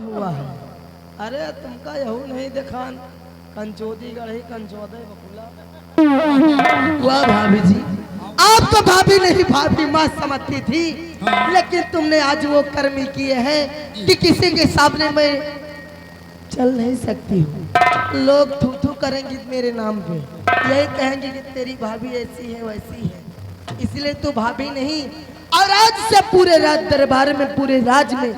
हुआ है? अरे तुमका यहू नहीं दिखान कंचोदी गढ़ी कंचोदे बकुला। वाह भाभी जी, आप तो भाभी नहीं भाभी माँ समझती थी, लेकिन तुमने आज वो कर्मी किए हैं कि किसी के सामने मैं चल नहीं सकती हूँ। लोग थू थू करेंगे मेरे नाम पे, यही कहेंगे कि तेरी भाभी ऐसी है वैसी है, इसलिए तू भाभी नहीं। और आज से पूरे राज दरबार में पूरे राज में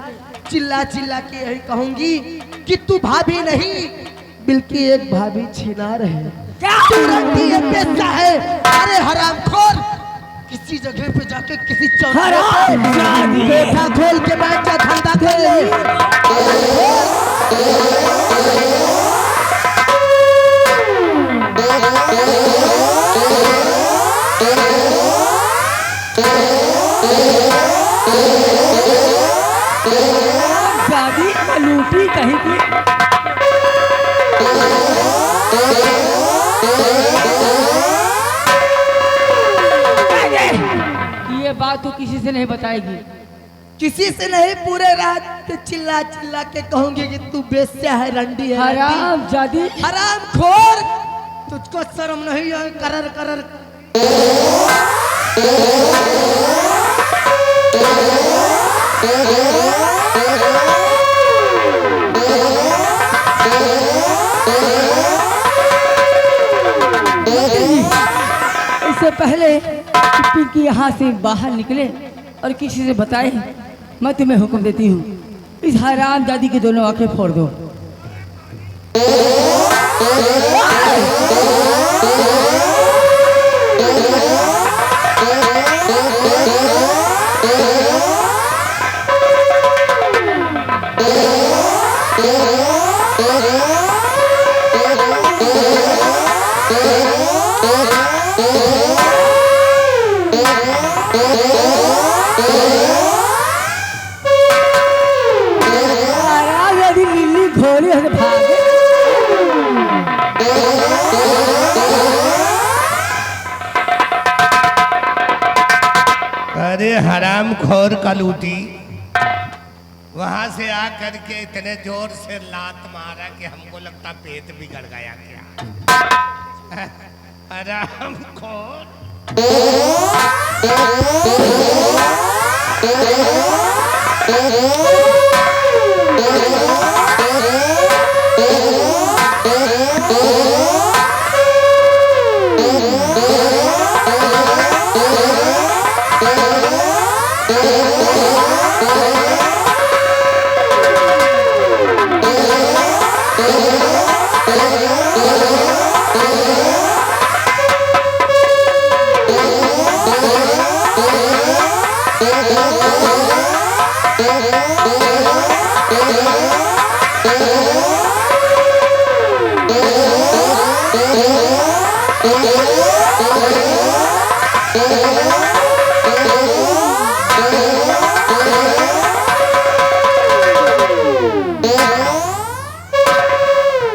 चिल्ला चिल्ला के यही कहूंगी कि तू भाभी नहीं बल्कि एक भाभी छिनार है। क्या रंडी है, बेचा है? अरे हरामखोर, किसी जगह पे जाके किसी चौराहे बेटा खोल के बैठ जा, धंधा कर लूटी कहीं की। ये बात तो किसी से नहीं बताएगी? किसी से नहीं, पूरे रात चिल्ला चिल्ला के कहूंगी कि तू बेस्या है, रंडी है, हराम जादी, हराम खोर, तुझको शर्म नहीं है? करर करर इससे पहले कि यहाँ से बाहर निकले और किसी से बताए, मैं तुम्हें हुक्म देती हूँ, इस हराम दादी की दोनों आंखें फोड़ दो। अरे हराम खोर का लूटी, वहां से आकर के इतने जोर से लात मारा कि हमको लगता पेट बिगड़ गया क्या। हराम खोर,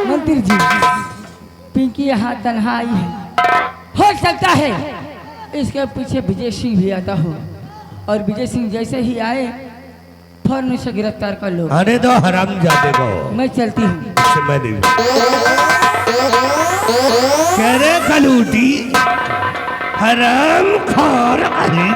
मंत्री जी, पिंकी यहाँ तन्हा आई है, हो सकता है इसके पीछे विजय सिंह भी आता हो, और विजय सिंह जैसे ही आए फौरन उसे गिरफ्तार कर लो। अरे तो हराम जाते को मैं चलती हूँ। कह रहे कलूटी, हराम खोर, अरे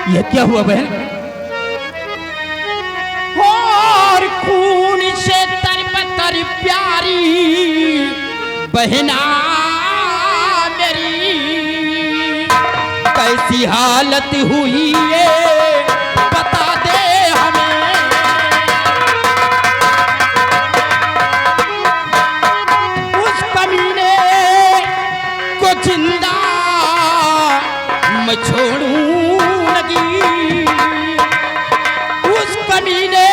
ये क्या हुआ बहन? और खून से तरबतर प्यारी बहना मेरी, कैसी हालत हुई है बता दे हमें। उस कमीने को जिंदा मैं छोड़ूं लगी, उस कमीने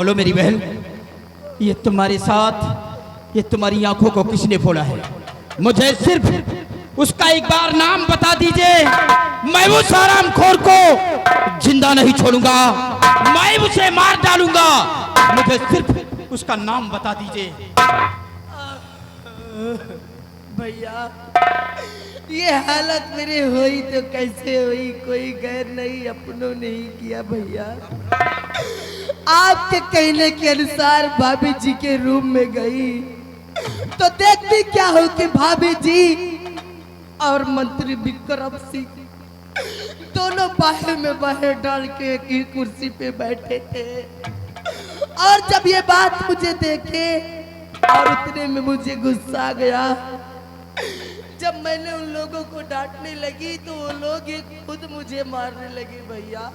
बोलो मेरी बहन, ये तुम्हारे साथ, ये तुम्हारी आंखों को किसने फोड़ा है? मुझे सिर्फ उसका एक बार नाम बता दीजिए, मैं उस हरामखोर को जिंदा नहीं छोड़ूंगा, मैं उसे मार डालूंगा। मुझे सिर्फ उसका नाम बता दीजिए। भैया ये हालत मेरी हुई तो कैसे हुई, कोई गैर नहीं अपनों नहीं किया भैया। आपके कहने के अनुसार भाभी जी के रूम में गई तो देखती क्या हो कि भाभी जी और मंत्री विक्रम सिंह दोनों बाहर में बाहर डाल के एक ही कुर्सी पे बैठे थे। और जब ये बात मुझे देखे और उतने में मुझे गुस्सा आ गया। जब मैंने उन लोगों को डांटने लगी तो वो लोग ही खुद मुझे मारने लगे भैया।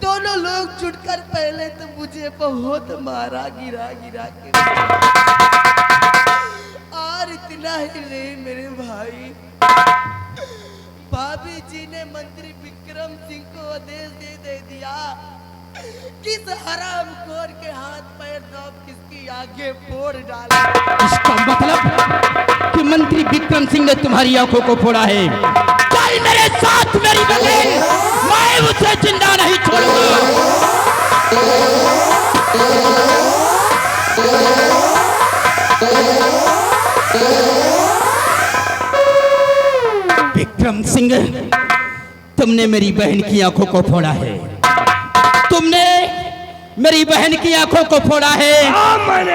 दोनों लोग जुटकर पहले तो मुझे बहुत मारा, गिरा गिरा के। और इतना ही नहीं मेरे भाई, भाभी जी ने मंत्री विक्रम सिंह को आदेश दे दिया किस हरामखोर के हाथ पैर दब किसकी आगे फोड़ डाला। इसका मतलब कि मंत्री विक्रम सिंह ने तुम्हारी आंखों को फोड़ा है। चल मेरे साथ मेरी बहन, मैं उसे जिंदा नहीं छोड़ूंगा। विक्रम सिंह, तुमने मेरी बहन की आंखों को फोड़ा है, तुमने मेरी बहन की आंखों को फोड़ा है।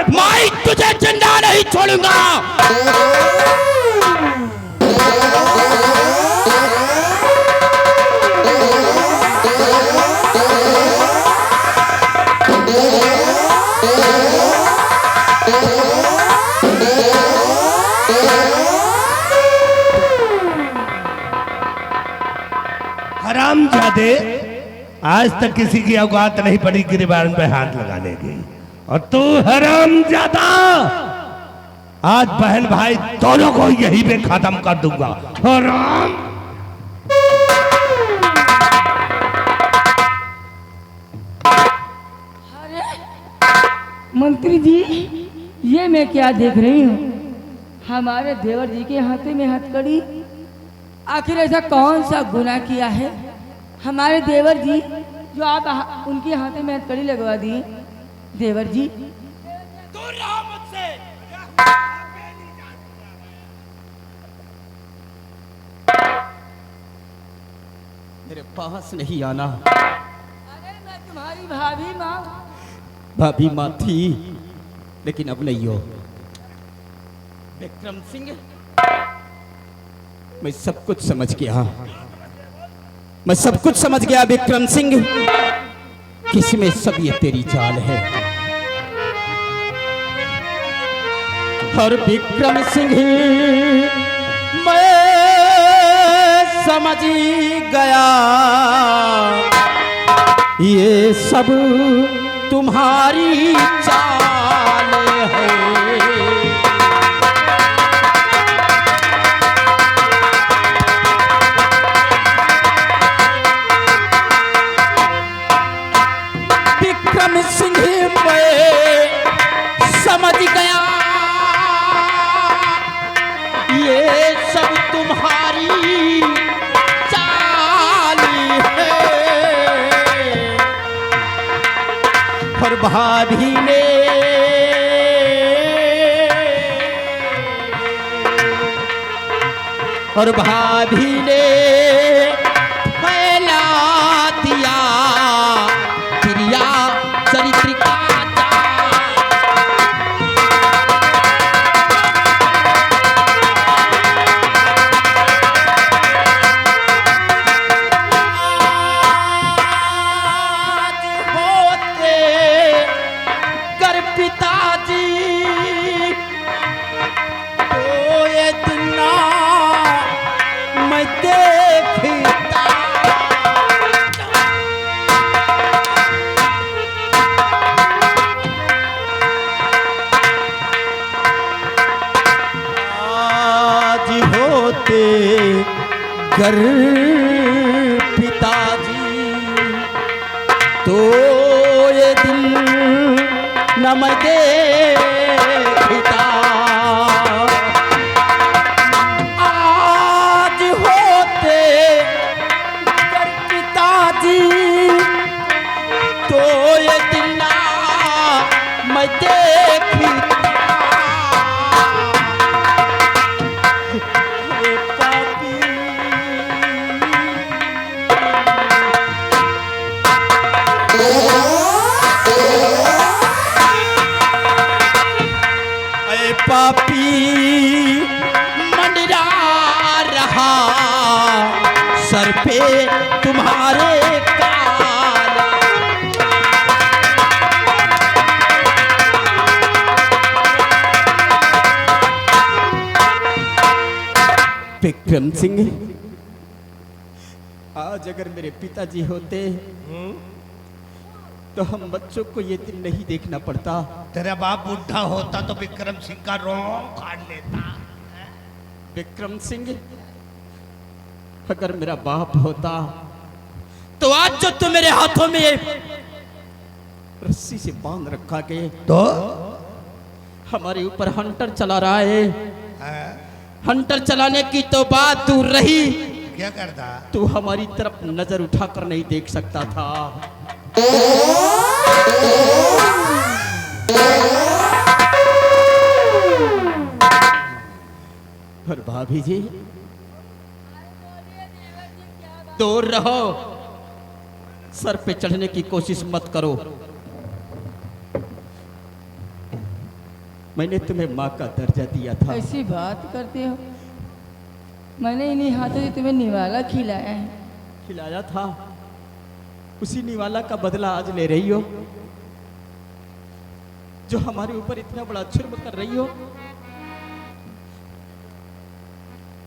मैं तुझे जिंदा नहीं छोड़ूंगा। हरामजादे, आज तक किसी की औकात नहीं पड़ी गिरबान पे हाथ लगाने की, और तू हरामजादा आज बहन भाई दोनों को यहीं पे खत्म कर दूंगा। हराम मंत्री जी, ये मैं क्या देख रही हूँ? हमारे देवर जी के हाथे में हथकड़ी। आखिर ऐसा कौन सा गुनाह किया है हमारे देवर जी जो आप उनके हाथे में हथकड़ी लगवा दी? देवर जी, दूर रहो मुझसे। मेरे पास नहीं आना। अरे मैं तुम्हारी भाभी माँ। भाभी माँ थी, लेकिन अब नहीं हो। विक्रम सिंह, मैं सब कुछ समझ गया, मैं सब कुछ समझ गया विक्रम सिंह, किसमें सब ये तेरी चाल है। और विक्रम सिंह, मैं समझ गया ये सब तुम्हारी चाल है। विक्रम सिंह, मैं समझ गया ये सब तुम्हारी चाल है। और भाभी ने फैला दिया क्रिया चरित्र का पिताजी तो ये दुनिया मैं देखता। आज होते घर पिताजी तो ये दिन न मैं देखता, आज होते कर पिताजी तो ये दिन ना मैं देखता। हे पापी पापी मंडरा रहा सर पे तुम्हारे काल। विक्रम सिंह, आज अगर मेरे पिताजी होते तो हम बच्चों को ये दिन नहीं देखना पड़ता। तेरा बाप बुढ़ा होता तो विक्रम सिंह का रोंग काट लेता। विक्रम सिंह, अगर मेरा बाप होता तो आज जो तुम मेरे हाथों में रस्सी से बांध रखा के तो हमारे ऊपर हंटर चला रहा है, हाँ? हंटर चलाने की तो बात दूर रही, क्या करता? तू हमारी तरफ नजर उठाकर नहीं देख सकता था। और भाभी जी दूर रहो, सर पे चढ़ने की कोशिश मत करो। मैंने तुम्हें माँ का दर्जा दिया था। ऐसी बात करते हो, मैंने इन्हीं हाथों से तुम्हें निवाला खिलाया है। खिलाया था, उसी निवाला का बदला आज ले रही हो, जो हमारे ऊपर इतना बड़ा जुर्म कर रही हो।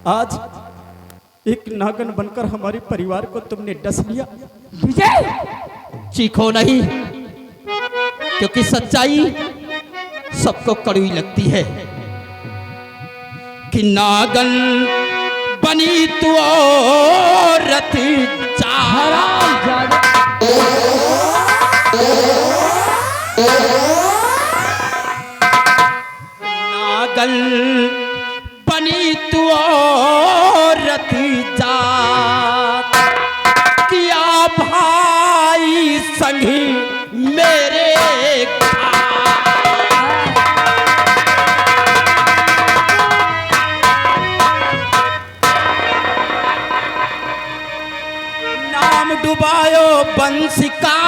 आज एक नागन बनकर हमारे परिवार को तुमने डस लिया। विजय, चीखो नहीं, क्योंकि सच्चाई सबको कड़वी लगती है कि नागन बनी तू औरत नागन बनी तू औरत जात, किया भाई संगी मेरे नाम डुबायो बंश का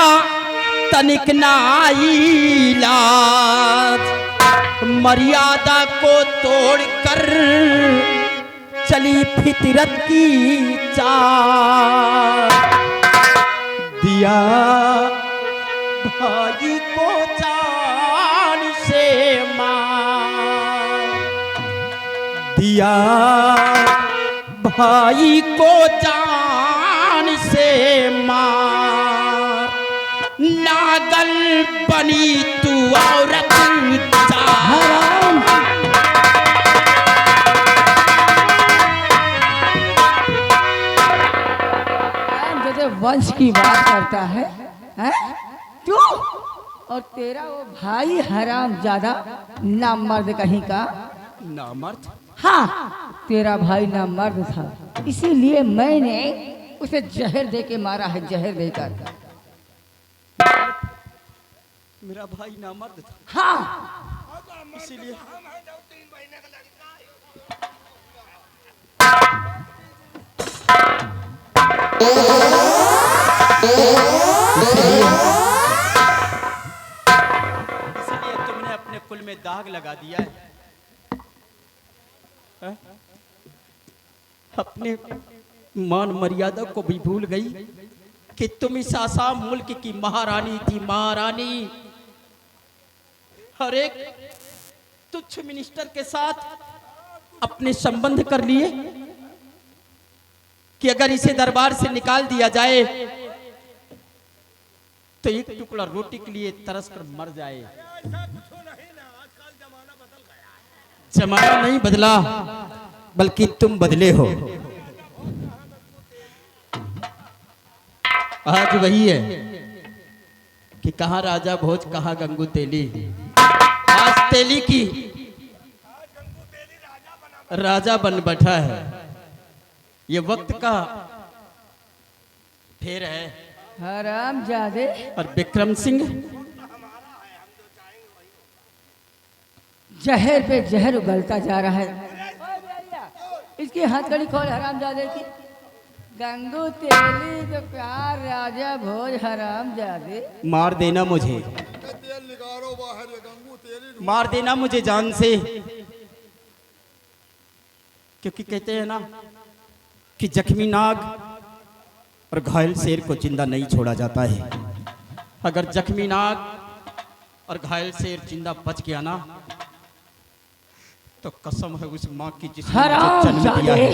तनिक नाई लाज, मर्यादा को तोड़कर चली फितरत की चाल। दिया भाई को जान से मार, दिया भाई को जान से मार, नागल बनी तू औरत हराम। जैसे वंश की बात करता है, हैं? तू और तेरा वो भाई हराम ज्यादा नाम मर्द कहीं का। नामर्द। हाँ, तेरा भाई नाम मर्द था, इसीलिए मैंने उसे जहर दे के मारा है, जहर देकर। मेरा भाई नामर्द था, हाँ, इसीलिए इसलिए तुमने अपने कुल में दाग लगा दिया है, हैं? अपने मान मर्यादा को भी भूल गई कि तुम इस आसाम मुल्क की महारानी थी, महारानी। हर एक तुच्छ मिनिस्टर के साथ अपने संबंध कर लिए कि अगर इसे दरबार से निकाल दिया जाए तो एक टुकड़ा रोटी के लिए तरस कर मर जाए। जमाना नहीं बदला, बल्कि तुम बदले हो। आज वही है कि कहाँ राजा भोज कहाँ गंगू तेली। आज तेली की राजा बन बैठा है। ये वक्त का फेर है। हराम जादे और विक्रम सिंह जहर पे जहर उगलता जा रहा है। इसकी हथकड़ी खोल हराम जादे की। गंगू तेली तो प्यार राजा भोज हराम जादे। मार देना मुझे, मार देना मुझे जान से, क्योंकि कहते हैं ना कि जख्मी नाग और घायल शेर को जिंदा नहीं छोड़ा जाता है। अगर जख्मी नाग और घायल शेर जिंदा बच गया ना तो कसम है उस माँ की जिसने मुझे जन्म दिया है,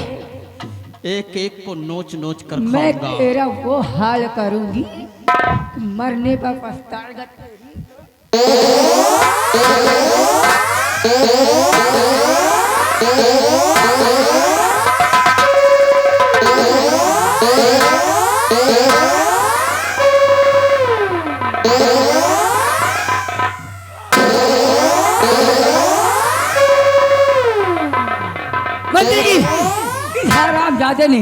एक एक को नोच नोच कर मैं खाऊंगा। तेरा वो हाल करूंगी मरने पर पछताएगा। मंत्री इस हराम जादे ने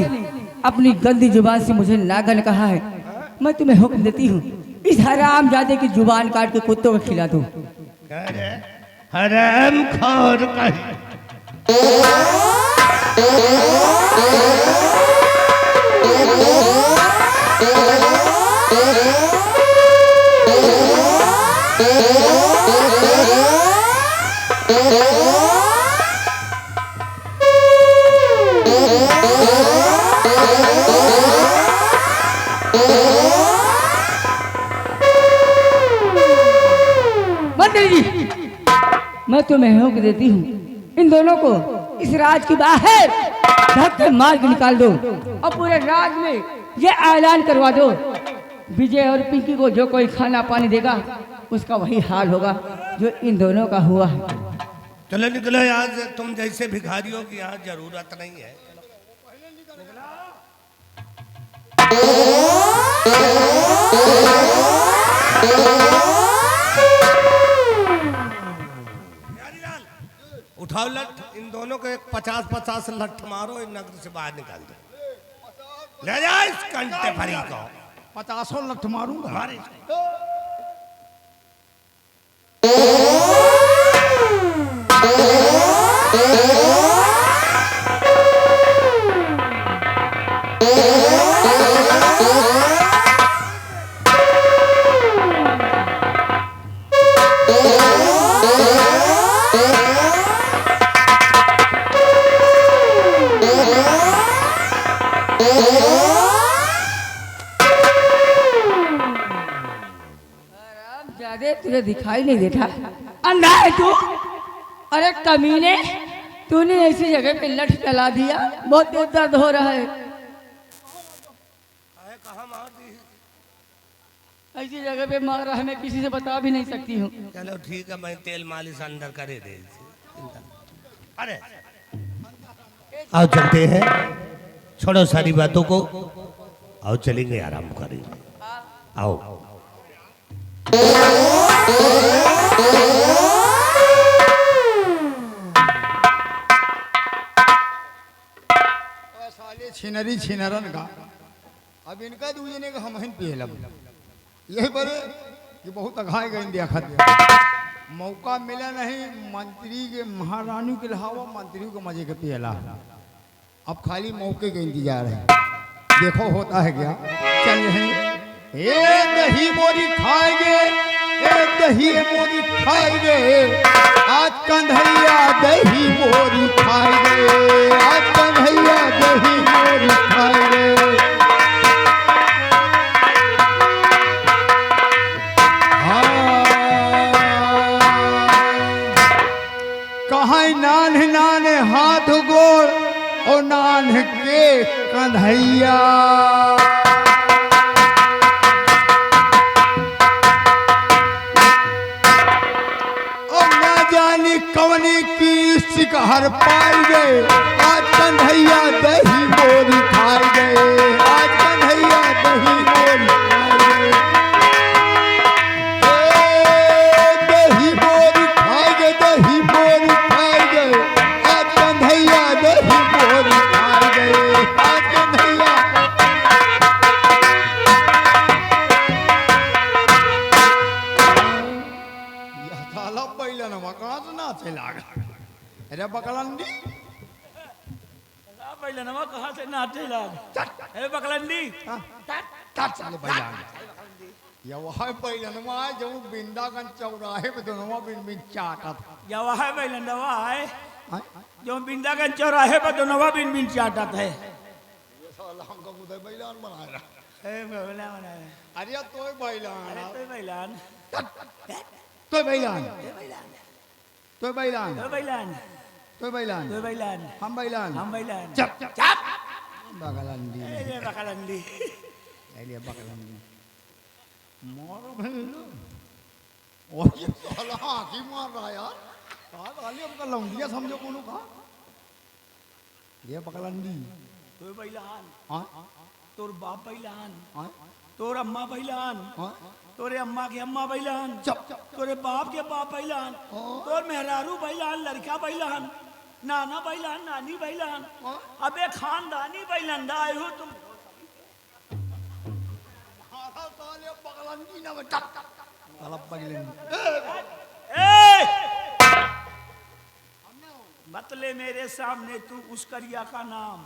अपनी गंदी जुबान से मुझे नागन कहा है। मैं तुम्हें हुक्म देती हूँ इस हराम जादे की जुबान काट के कुत्तों को खिला दो। अरे हराम खोर का मंत्री जी मैं तुम्हें हुक्म देती हूँ इन दोनों को इस राज की बाहर धक्के मार के निकाल दो और पूरे राज में ये ऐलान करवा दो विजय और पिंकी को जो कोई खाना पानी देगा उसका वही हाल होगा जो इन दोनों का हुआ है। चलो निकलो यहाँ से, तुम जैसे भिखारियों की यहाँ जरूरत नहीं है। उठाओ लठ, इन दोनों को एक 50-50 लठ मारो, इन नगर से बाहर निकाल दो। ले जाओ इस कंटे भरी को। 50 लठ मारूंगा। मारे जादे तुझे दिखाई नहीं देता अंधा है तू। अरे कमीने तूने ऐसी जगह पे लठ चला दिया, बहुत तेज दर्द हो रहा है। कहाँ मार दी? ऐसी जगह पे मार रहा है मैं किसी से बता भी नहीं सकती हूँ। चलो ठीक है, मैं तेल मालिश अंदर करे दे। अरे आओ चलते हैं, छोड़ो सारी बातों को, आओ चलेंगे आराम करेंगे। आओ साले छिनरी छिनरन का अब इनका दूजने का हम पिए लब यही बड़े कि बहुत अघाए गए इंडिया खाते मौका मिला नहीं मंत्री के महारानी के अलावा मंत्री को मजे के पियला। अब खाली मौके के इंतजार है, देखो होता है क्या। चल रहे एक दही मोरी खाएंगे, एक दही मोरी खाएंगे, आज कन्हैया दही मोरी खाएंगे, आज कन्हैया दही मोरी खाएंगे। कहाँ नान नान हाथ गोड़ और नान के कन्हैया। कवनी की शिकार पाई गए, आज कन्हैया दही मोरी खाई गए, आज कन्हैया दही मोरी खाई गए। कहाँ से नाचे लाग अरे बकलंडी पहले नवा कहाँ से नाचे लाग ए बकलंडी चले बैलान या वहाँ बैलनवा है जो बिंदागंज चौराहे पे दोनों बिन बिन चाटा था या वहाँ पहले नवा है जो बिंदागंज चौराहे पर दोनों बिन बिन चाटत है ये साला हमको उधर बैलान बना रहा ए बोला बना है अरे तोय बैलान तो बैलान तोय बैलान तो बैलान तोय बैलान तो बैलान तोय बैलान तो बैलान हम बैलान हम बैलान चप चप बकलंडी ए बकलंडी ये बकलंडी मारो भेलो और ये साला हाथी मार रहा यार कहा वाली हमका लौंडिया समझो कोनो का ये बकलंडी तो बैलान हां तोर बाप बैलान हां तोर अम्मा बैलान हां तोरे अम्मा के अम्मा बैलान तोरे बाप के बाप बैलान तोर मेहरारू बैलान लड़का बैलान नाना बैलान नानी बैलान अबे खानदानी बैलान दाए हो तुम साले बकलंडी ना टप साला बकलंडी मत ले मेरे सामने तू उस करिया का नाम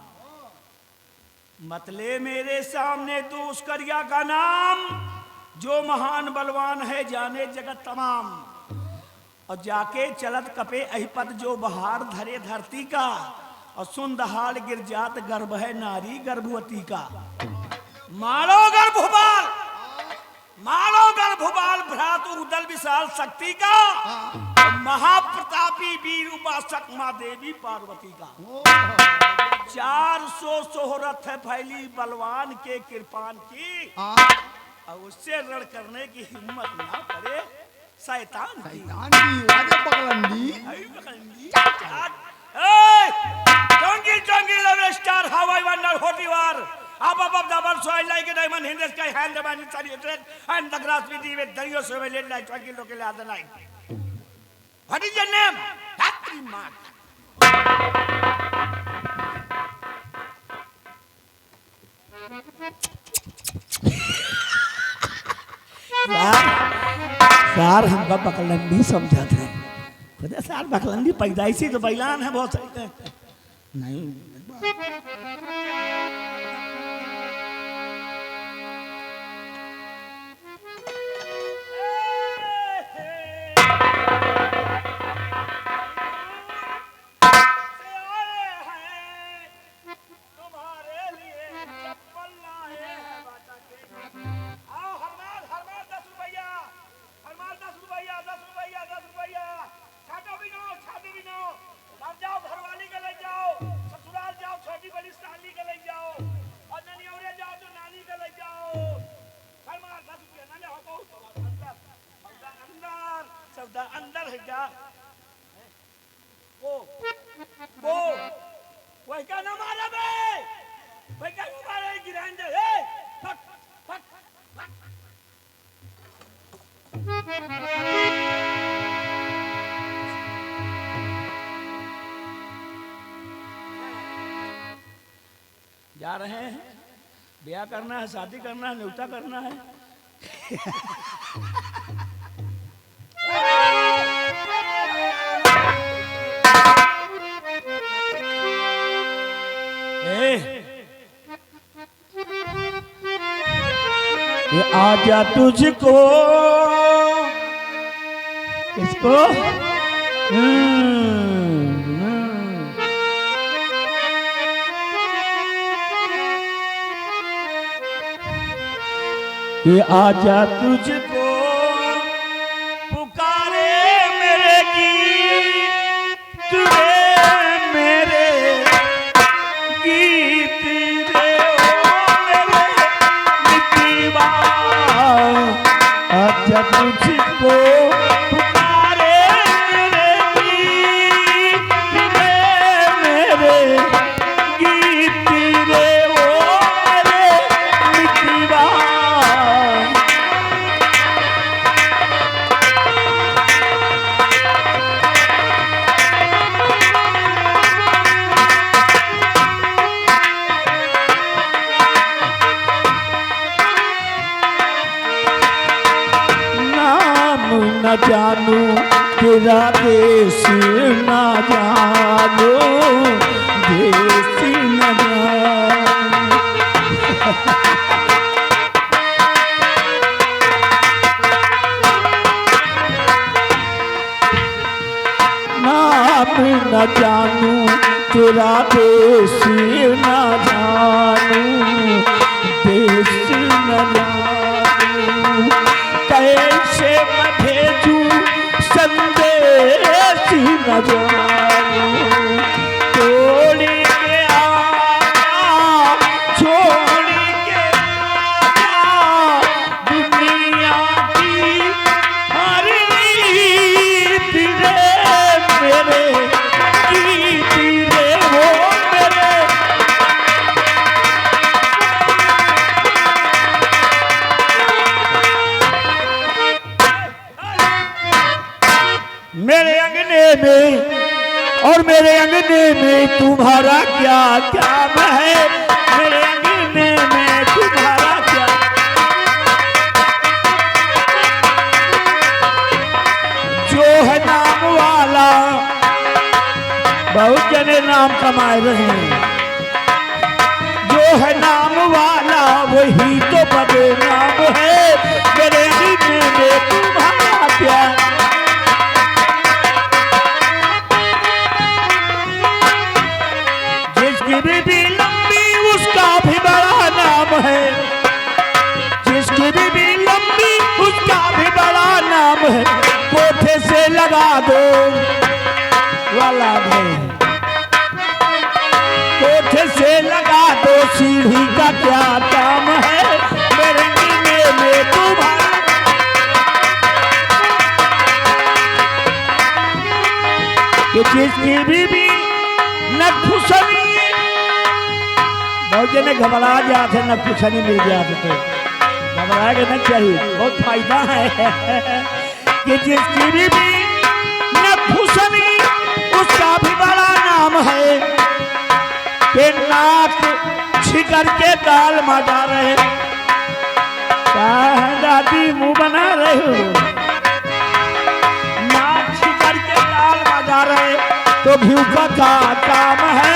मत ले मेरे सामने तू उस करिया का नाम जो महान बलवान है जाने जगत तमाम और जाके चलत कपे अहिपत जो बहार धरे धरती का और सुन दहाड़ गिर जात गर्भ है नारी गर्भवती का मारो गर्भुबाल भ्रातु उदल विशाल शक्ति का महाप्रतापी वीर उपासक माँ देवी पार्वती का 400 सोहरत है फैली बलवान के कृपान की और उससे रण करने की हिम्मत ना करे शैतान की राजा बकलंडी Jungle, jungle, love star, how I wonder what you are. Up above the world, so I like it. I'm in the sky, hand the man in sunny tread, and the grass with you with Dario, so I let like 20 local other night. What is your name? Hatri Mark. सार हमका बकलंडी समझाते हैं खुदा सार बकलंडी पैदाइशी तो बैलान है बहुत सही नहीं अंदर है क्या वो वही का ना मारा बे वही का मारा गिरान दे फट फट फट जा रहे हैं ब्याह करना है शादी करना है न्योता करना है ये आजा तुझको किसको ये आजा तुझको पुकारे मेरे गीत रे मेरे गीत रे ओ मेरे दीवा आजा तुझको पुकारे मेरे गीत रे मेरे गीत रे ओ मेरे दीवा न जानू तेरा देश ना जानो, देश न जानो। नाम न जानू तेरा देश न जानू, देश न जानू। कैसे मैं भेजू संदेश न जानू, तोड़ के आया छोड़ के आया दुनिया की हर रीत रे मेरे गीत रे वो मेरे। मेरे अंगने में और मेरे अंगने में तुम्हारा क्या काम है, मेरे अंगने में तुम्हारा क्या। जो है नाम वाला बहुत जने नाम कमाए रहे हैं, जो है नाम वाला वही तो बदनाम है, मेरे अंगने में तुम्हारा क्या। जिसकी बीबी लंबी उसका भी बड़ा नाम है, जिसकी बीबी लंबी उसका भी बड़ा नाम है। कोठे से लगा दो वाला है, कोठे से लगा दो सीढ़ी का क्या काम है, मेरे नीले में तुम्हारा। कि जिसकी बीबी नखुसनी, बहुत जने घबरा जाते नखुसनी मिल जाते तो घबरा के न चाहिए, बहुत फायदा है। कि जिसकी बीबी नखुसनी उसका भी बड़ा नाम है, कि नाक छिकर के दाल मचा रहे। क्या है दादी मुंह बना रहे हो, नाक छिकर के दाल मचा रहे तो भूखा का काम है,